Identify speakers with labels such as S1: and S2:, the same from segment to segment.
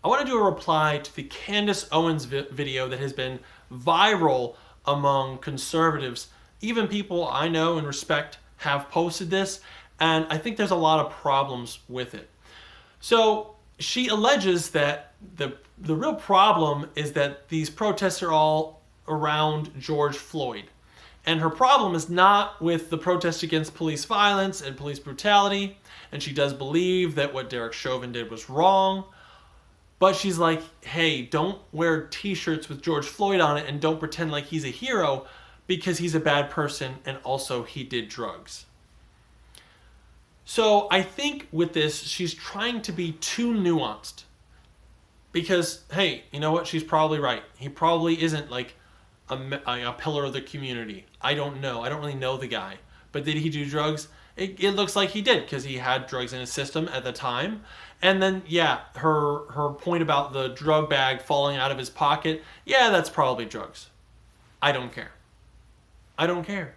S1: I want to do a reply to the Candice Owens video that has been viral among conservatives. Even people I know and respect have posted this, and I think there's a lot of problems with it. So she alleges that the real problem is that these protests are all around George Floyd. And her problem is not with the protest against police violence and police brutality, and she does believe that what Derek Chauvin did was wrong. But she's like, hey, don't wear t-shirts with George Floyd on it and don't pretend like he's a hero because he's a bad person and also he did drugs. So I think with this, she's trying to be too nuanced. Because, hey, you know what? She's probably right. He probably isn't like a pillar of the community. I don't know. I don't really know the guy. But did he do drugs? It looks like he did because he had drugs in his system at the time. And then, yeah, her point about the drug bag falling out of his pocket, yeah, that's probably drugs. I don't care. I don't care.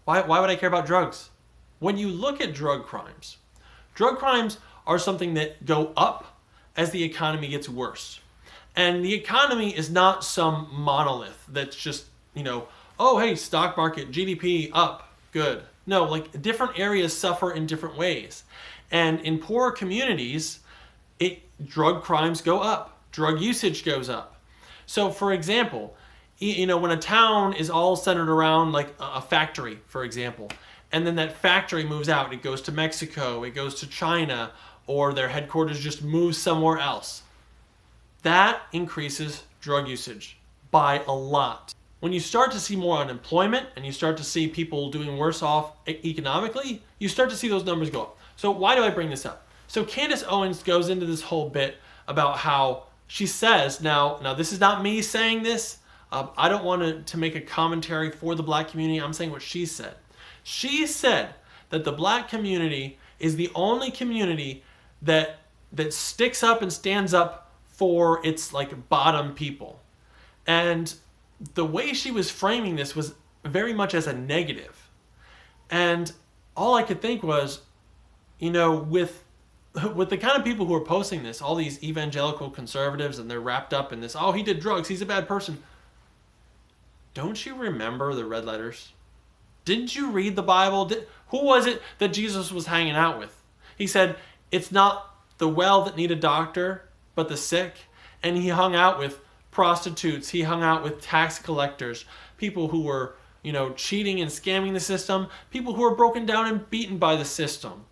S1: Why would I care about drugs? When you look at drug crimes are something that go up as the economy gets worse. And the economy is not some monolith that's just, oh, hey, stock market, GDP up, good. No, like different areas suffer in different ways. And in poorer communities, drug crimes go up, drug usage goes up. So for example, when a town is all centered around like a factory, for example, and then that factory moves out, it goes to Mexico, it goes to China, or their headquarters just moves somewhere else. That increases drug usage by a lot. When you start to see more unemployment and you start to see people doing worse off economically, you start to see those numbers go up. So why do I bring this up? So Candice Owens goes into this whole bit about how she says, now this is not me saying this. I don't want to make a commentary for the black community. I'm saying what she said. She said that the black community is the only community that sticks up and stands up for its like bottom people. And the way she was framing this was very much as a negative. And all I could think was, with the kind of people who are posting this, all these evangelical conservatives, and they're wrapped up in this, oh, he did drugs, he's a bad person. Don't you remember the red letters? Didn't you read the Bible? Who was it that Jesus was hanging out with? He said, it's not the well that need a doctor, but the sick. And he hung out with prostitutes. He hung out with tax collectors, people who were, cheating and scamming the system, people who were broken down and beaten by the system.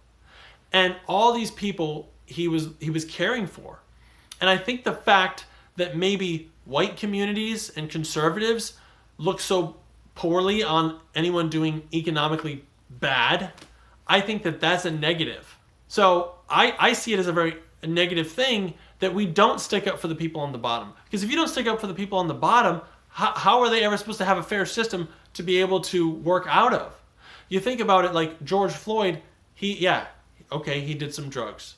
S1: And all these people he was caring for. And I think the fact that maybe white communities and conservatives look so poorly on anyone doing economically bad, I think that that's a negative. So I see it as a very negative thing that we don't stick up for the people on the bottom. Because if you don't stick up for the people on the bottom, how are they ever supposed to have a fair system to be able to work out of? You think about it like George Floyd, he did some drugs.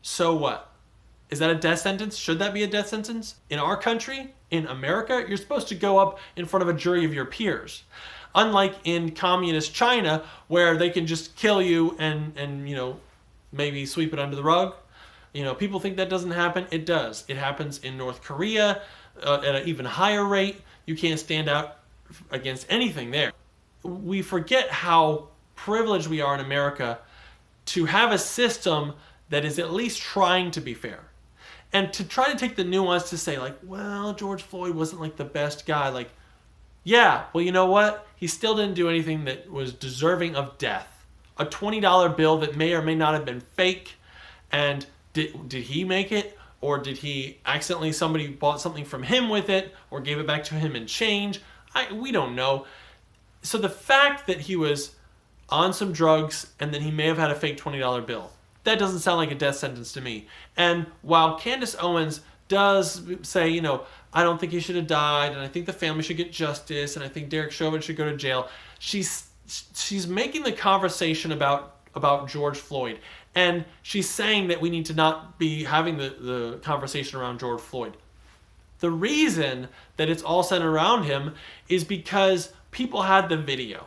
S1: So what? Is that a death sentence? Should that be a death sentence? In our country, in America, you're supposed to go up in front of a jury of your peers. Unlike in communist China, where they can just kill you and maybe sweep it under the rug. People think that doesn't happen. It does. It happens in North Korea at an even higher rate. You can't stand out against anything there. We forget how privileged we are in America to have a system that is at least trying to be fair. And to try to take the nuance to say like, well, George Floyd wasn't like the best guy. Like, yeah, well, you know what? He still didn't do anything that was deserving of death. A $20 bill that may or may not have been fake. And did he make it? Or did he accidentally, somebody bought something from him with it or gave it back to him in change? We don't know. So the fact that he was on some drugs and then he may have had a fake $20 bill, that doesn't sound like a death sentence to me. And while Candice Owens does say, I don't think he should have died, and I think the family should get justice, and I think Derek Chauvin should go to jail, she's making the conversation about George Floyd. And she's saying that we need to not be having the conversation around George Floyd. The reason that it's all centered around him is because people had the video.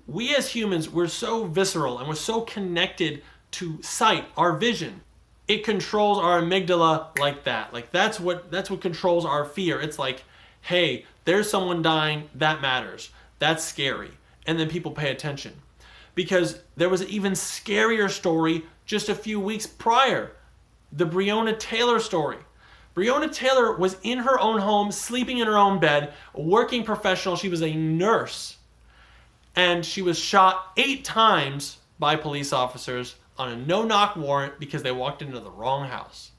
S1: We as humans, we're so visceral and we're so connected to sight, our vision. it controls our amygdala like that. Like that's what controls our fear. It's like, hey, there's someone dying, that matters. That's scary. And then people pay attention. Because there was an even scarier story just a few weeks prior. The Breonna Taylor story. Breonna Taylor was in her own home, sleeping in her own bed, a working professional. She was a nurse. And she was shot 8 times by police officers on a no-knock warrant because they walked into the wrong house.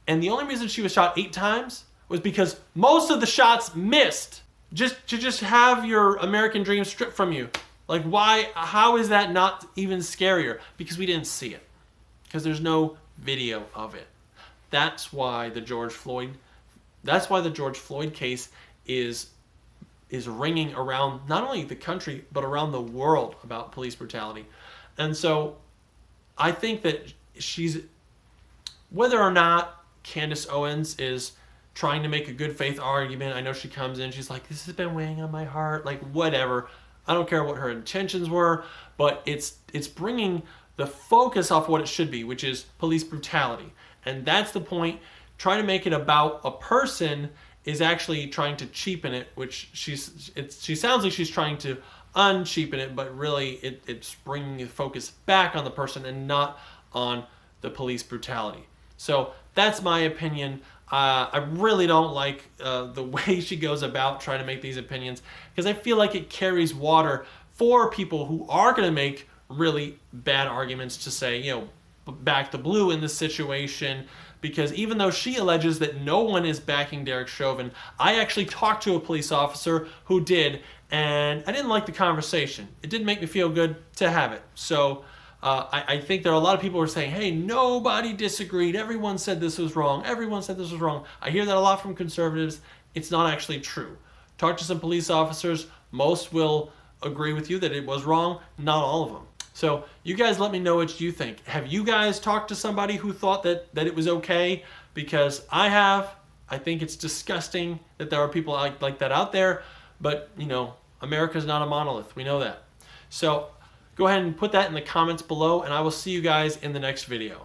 S1: And the only reason she was shot 8 times was because most of the shots missed. Just have your American dream stripped from you. Like why, how is that not even scarier? Because we didn't see it. Because there's no video of it. That's why the George Floyd case is ringing around not only the country, but around the world about police brutality. And so I think that whether or not Candice Owens is trying to make a good faith argument, I know she comes in, she's like, this has been weighing on my heart, like whatever. I don't care what her intentions were, but it's bringing the focus off what it should be, which is police brutality. And that's the point. Trying to make it about a person is actually trying to cheapen it, which she sounds like she's trying to uncheapen it, but really it's bringing the focus back on the person and not on the police brutality. So that's my opinion. I really don't like the way she goes about trying to make these opinions, because I feel like it carries water for people who are going to make really bad arguments to say, you know, back the blue in this situation. Because even though she alleges that no one is backing Derek Chauvin, I actually talked to a police officer who did, and I didn't like the conversation. It didn't make me feel good to have it. So I think there are a lot of people who are saying, hey, nobody disagreed. Everyone said this was wrong. Everyone said this was wrong. I hear that a lot from conservatives. It's not actually true. Talk to some police officers. Most will agree with you that it was wrong. Not all of them. So you guys let me know what you think. Have you guys talked to somebody who thought that it was okay? Because I have. I think it's disgusting that there are people like that out there. But, you know, America's not a monolith. We know that. So go ahead and put that in the comments below, and I will see you guys in the next video.